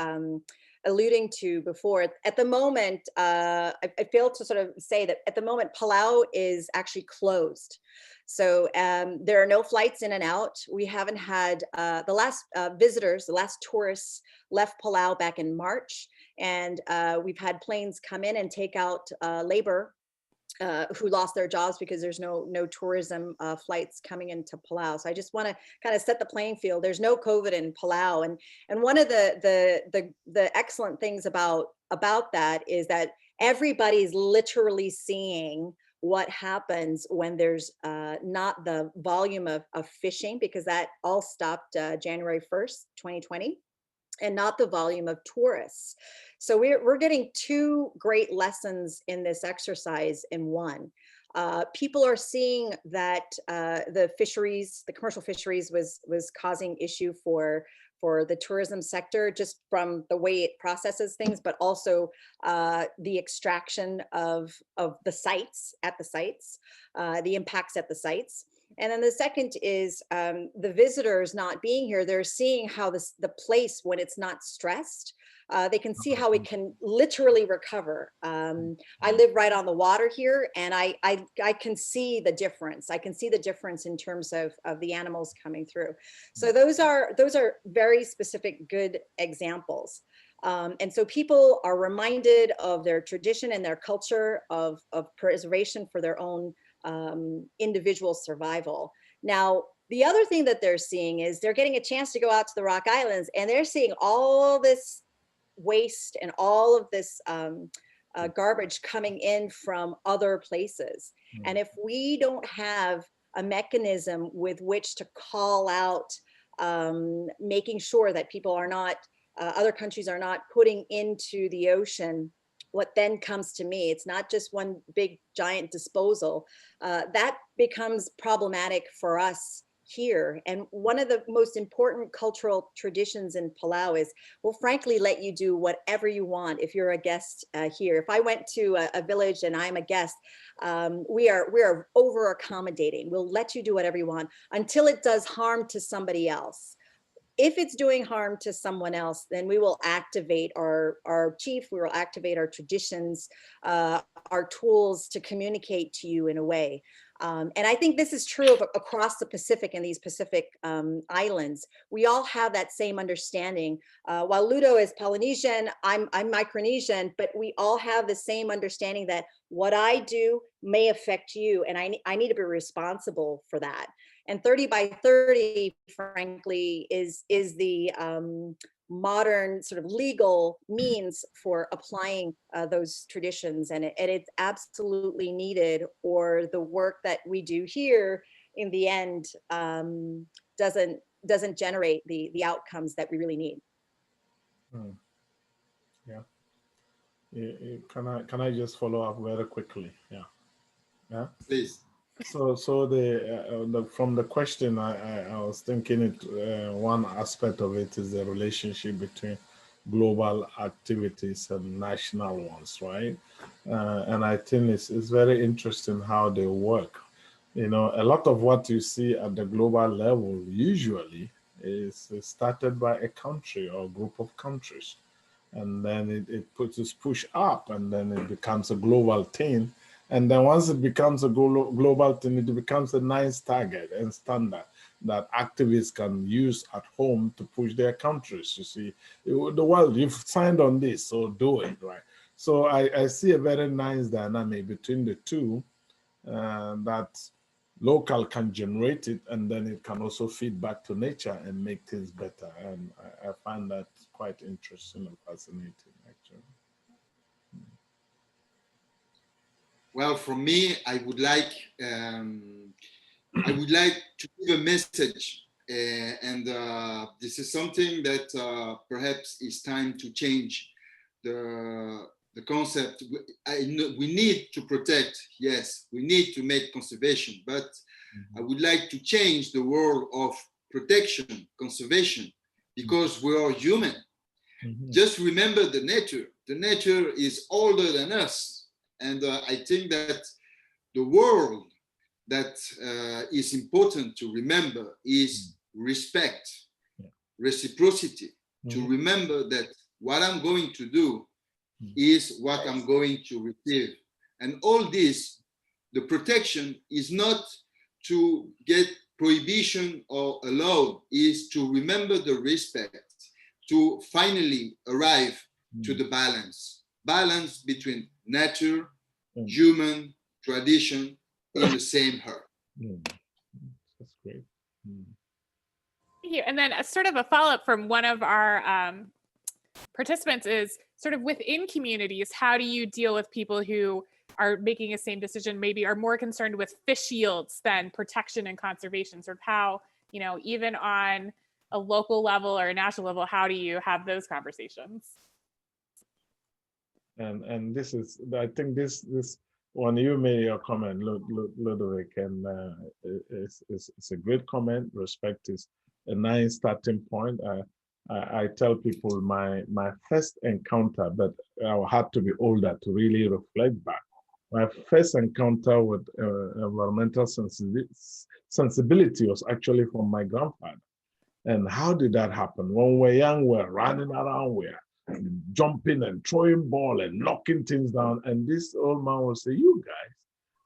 alluding to before. At the moment, I failed to sort of say that at the moment, Palau is actually closed. So there are no flights in and out. We haven't had the last visitors, the last tourists left Palau back in March. And we've had planes come in and take out labor who lost their jobs because there's no tourism flights coming into Palau. So I just want to kind of set the playing field. There's no COVID in Palau. And one of the excellent things about that is that everybody's literally seeing what happens when there's not the volume of fishing, because that all stopped January 1st, 2020, and not the volume of tourists. So we're getting two great lessons in this exercise in one. People are seeing that the fisheries, the commercial fisheries was causing issue for the tourism sector, just from the way it processes things, but also the extraction of the sites, the impacts at the sites. And then the second is the visitors not being here. They're seeing how the place, when it's not stressed, they can see how it can literally recover. I live right on the water here, and I can see the difference. I can see the difference in terms of the animals coming through. So those are very specific, good examples. And so people are reminded of their tradition and their culture of preservation for their own individual survival. Now, the other thing that they're seeing is they're getting a chance to go out to the Rock Islands, and they're seeing all this waste and all of this garbage coming in from other places. And if we don't have a mechanism with which to call out, making sure that people are not, other countries are not putting into the ocean what then comes to me, it's not just one big giant disposal, that becomes problematic for us here. And one of the most important cultural traditions in Palau is, we'll frankly let you do whatever you want if you're a guest here. If I went to a village and I'm a guest, we are over accommodating. We'll let you do whatever you want until it does harm to somebody else. If it's doing harm to someone else, then we will activate our chief, we will activate our traditions, our tools to communicate to you in a way. And I think this is true of across the Pacific and these Pacific islands. We all have that same understanding. While Ludo is Polynesian, I'm Micronesian, but we all have the same understanding that what I do may affect you, and I need to be responsible for that. And 30 by 30, frankly, is the modern sort of legal means for applying those traditions, and it's absolutely needed, or the work that we do here in the end doesn't generate the outcomes that we really need. Yeah. Can I just follow up very quickly? Yeah. Please. So from the question, I was thinking one aspect of it is the relationship between global activities and national ones, right? And I think it's very interesting how they work. You know, a lot of what you see at the global level usually is started by a country or a group of countries, and then it's pushed up, and then it becomes a global thing. And then once it becomes a global thing, it becomes a nice target and standard that activists can use at home to push their countries. You see, the world, you've signed on this, so do it, right? So I see a very nice dynamic between the two, that local can generate it, and then it can also feed back to nature and make things better. And I find that quite interesting and fascinating, actually. Well, from me, I would like to give a message, and this is something that perhaps is time to change the concept. We need to protect, yes, we need to make conservation, but I would like to change the world of protection, conservation, because we are human. Just remember the nature. The nature is older than us. And I think that the world that is important to remember is respect, reciprocity, to remember that what I'm going to do is what I'm going to receive. And all this, the protection is not to get prohibition or allowed, is to remember the respect, to finally arrive to the balance between nature, human, tradition in the same heart. That's great. Thank you. And then a sort of a follow-up from one of our participants is sort of within communities, how do you deal with people who are making the same decision, maybe are more concerned with fish yields than protection and conservation? Sort of how, you know, even on a local level or a national level, how do you have those conversations? And this is, I think this when you made your comment, Ludovic, and it's a great comment. Respect is a nice starting point. I tell people my first encounter, but I had to be older to really reflect back. My first encounter with environmental sensibility was actually from my grandfather. And how did that happen? When we're young, we're running around, we're jumping and throwing ball and knocking things down. And this old man will say, "You guys,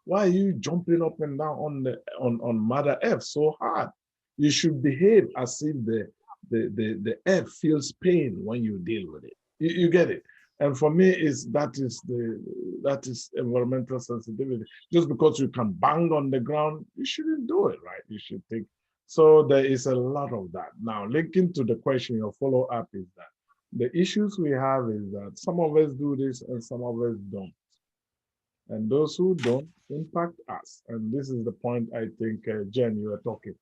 why are you jumping up and down on Mother Earth so hard? You should behave as if the earth feels pain when you deal with it." You get it. And for me, that is environmental sensitivity. Just because you can bang on the ground, you shouldn't do it, right? You should think. So there is a lot of that. Now, linking to the question, your follow-up is that the issues we have is that some of us do this and some of us don't. And those who don't impact us. And this is the point I think, Jen, you were talking.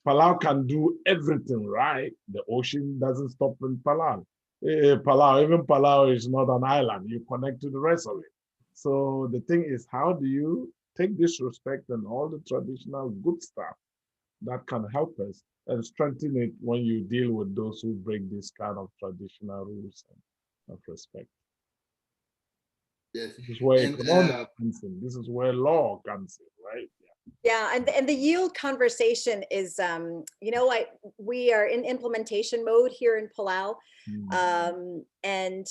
Palau can do everything right. The ocean doesn't stop in Palau. Even Palau is not an island. You connect to the rest of it. So the thing is, how do you take this respect and all the traditional good stuff that can help us and strengthen it when you deal with those who break this kind of traditional rules of respect? Yes. This is where And, economics comes in. This is where law comes in, right? Yeah, and the yield conversation is, we are in implementation mode here in Palau. And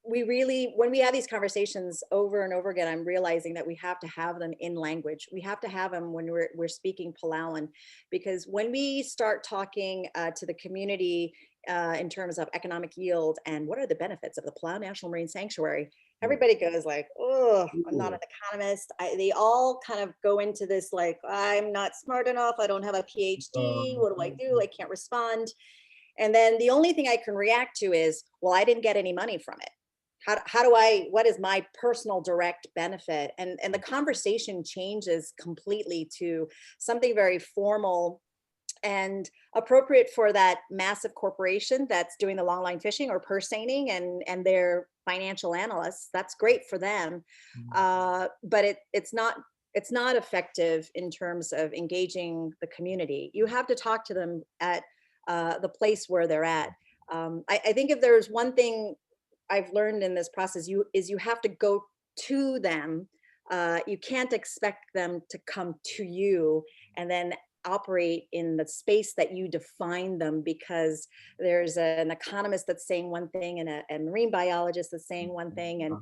we really, when we have these conversations over and over again, I'm realizing that we have to have them in language. We have to have them when we're speaking Palauan, because when we start talking to the community in terms of economic yield and what are the benefits of the Palau National Marine Sanctuary, everybody goes like, oh, I'm not an economist. They all kind of go into this like, I'm not smart enough. I don't have a PhD. What do I do? I can't respond. And then the only thing I can react to is, well, I didn't get any money from it. What is my personal direct benefit? And the conversation changes completely to something very formal and appropriate for that massive corporation that's doing the longline fishing or purse seining and their financial analysts. That's great for them, but it's not effective in terms of engaging the community. You have to talk to them at the place where they're at. I think if there's one thing I've learned in this process, you have to go to them. You can't expect them to come to you and then operate in the space that you define them, because there's an economist that's saying one thing and a marine biologist that's saying one thing, and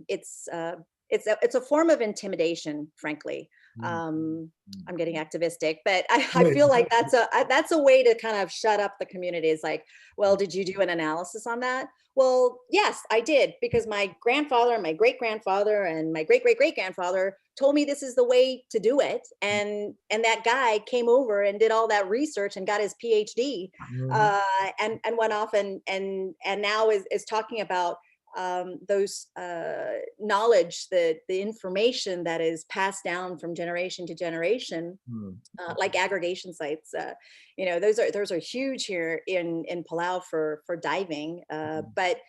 it's a form of intimidation, frankly. I'm getting activistic, but I feel like that's a way to kind of shut up the community. Is like, well, did you do an analysis on that? Well, yes, I did, because my grandfather, my great-grandfather, and my great-great-great-grandfather told me this is the way to do it. And that guy came over and did all that research and got his PhD, and went off and now is talking about those knowledge, the information that is passed down from generation to generation, like aggregation sites. Those are huge here in Palau for diving, but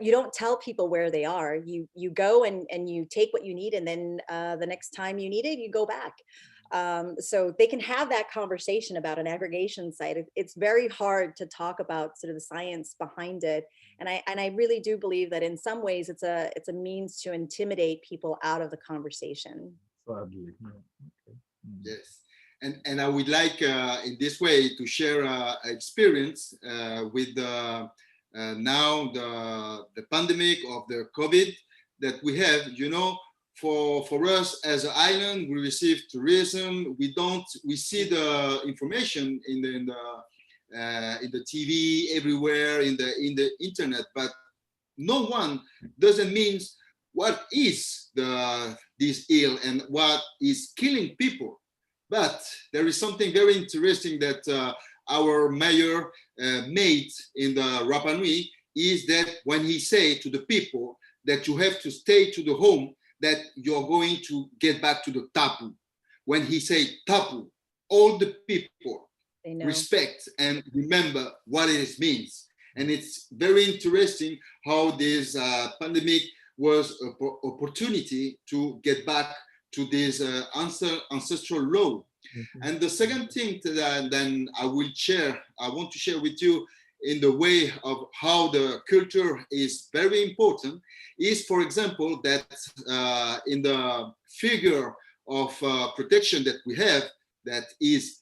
you don't tell people where they are. You go and you take what you need, and then the next time you need it, you go back. So they can have that conversation about an aggregation site. It's very hard to talk about sort of the science behind it, and I really do believe that in some ways it's a means to intimidate people out of the conversation. Sadly. Yes, and I would like in this way to share experience with now the pandemic of the COVID that we have. For us as an island, we receive tourism. We see the information in the TV everywhere, in the internet, but no one doesn't mean what is this ill and what is killing people. But there is something very interesting that our mayor made in the Rapa Nui, is that when he say to the people that you have to stay to the home, that you're going to get back to the tapu. When he say tapu, all the people respect and remember what it means. And it's very interesting how this pandemic was an opportunity to get back to this ancestral law. And the second thing that then I want to share with you in the way of how the culture is very important is, for example, that in the figure of protection that we have, that is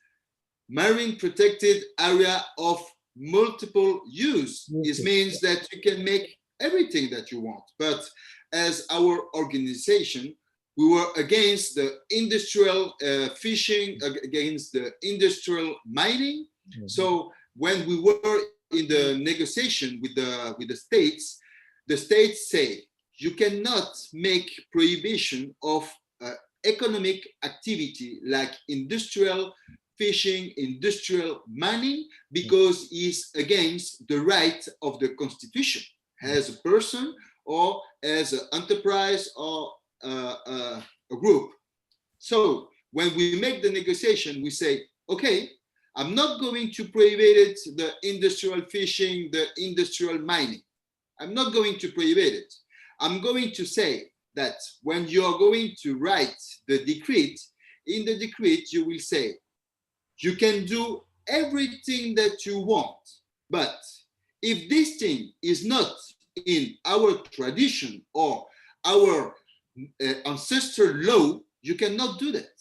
marine protected area of multiple use. It means that you can make everything that you want. But as our organization, we were against the industrial fishing, against the industrial mining. So when we were in the negotiation with the states, the states say you cannot make prohibition of economic activity like industrial fishing, industrial mining, because it's against the right of the Constitution as a person or as an enterprise or a group. So when we make the negotiation, we say, okay, I'm not going to prohibit the industrial fishing, the industrial mining. I'm not going to prohibit it. I'm going to say that when you are going to write the decree, in the decree you will say, you can do everything that you want, but if this thing is not in our tradition or our ancestral law, you cannot do that.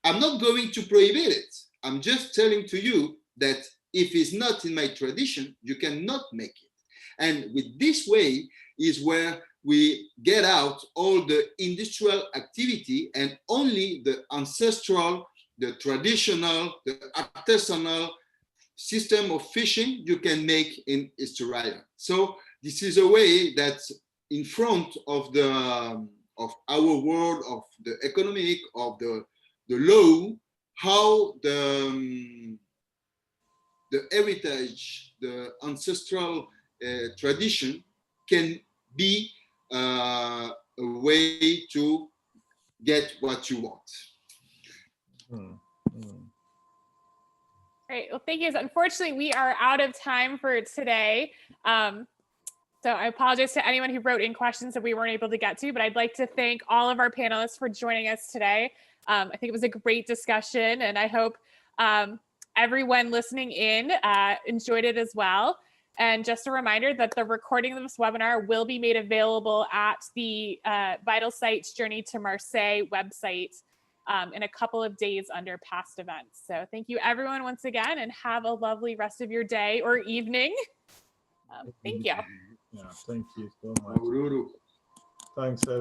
I'm not going to prohibit it. I'm just telling to you that if it's not in my tradition, you cannot make it. And with this way is where we get out all the industrial activity and only the ancestral, the traditional, the artisanal system of fishing you can make in Australia. So this is a way that in front of the of our world, of the economic, of the law, how the heritage, the ancestral tradition can be a way to get what you want. Great. Well, thank you. Unfortunately, we are out of time for today. So I apologize to anyone who wrote in questions that we weren't able to get to, but I'd like to thank all of our panelists for joining us today. I think it was a great discussion, and I hope everyone listening in enjoyed it as well. And just a reminder that the recording of this webinar will be made available at the Vital Sites Journey to Marseille website in a couple of days under past events. So thank you everyone once again, and have a lovely rest of your day or evening. Thank you. Yeah, thank you so much. Thanks, everyone.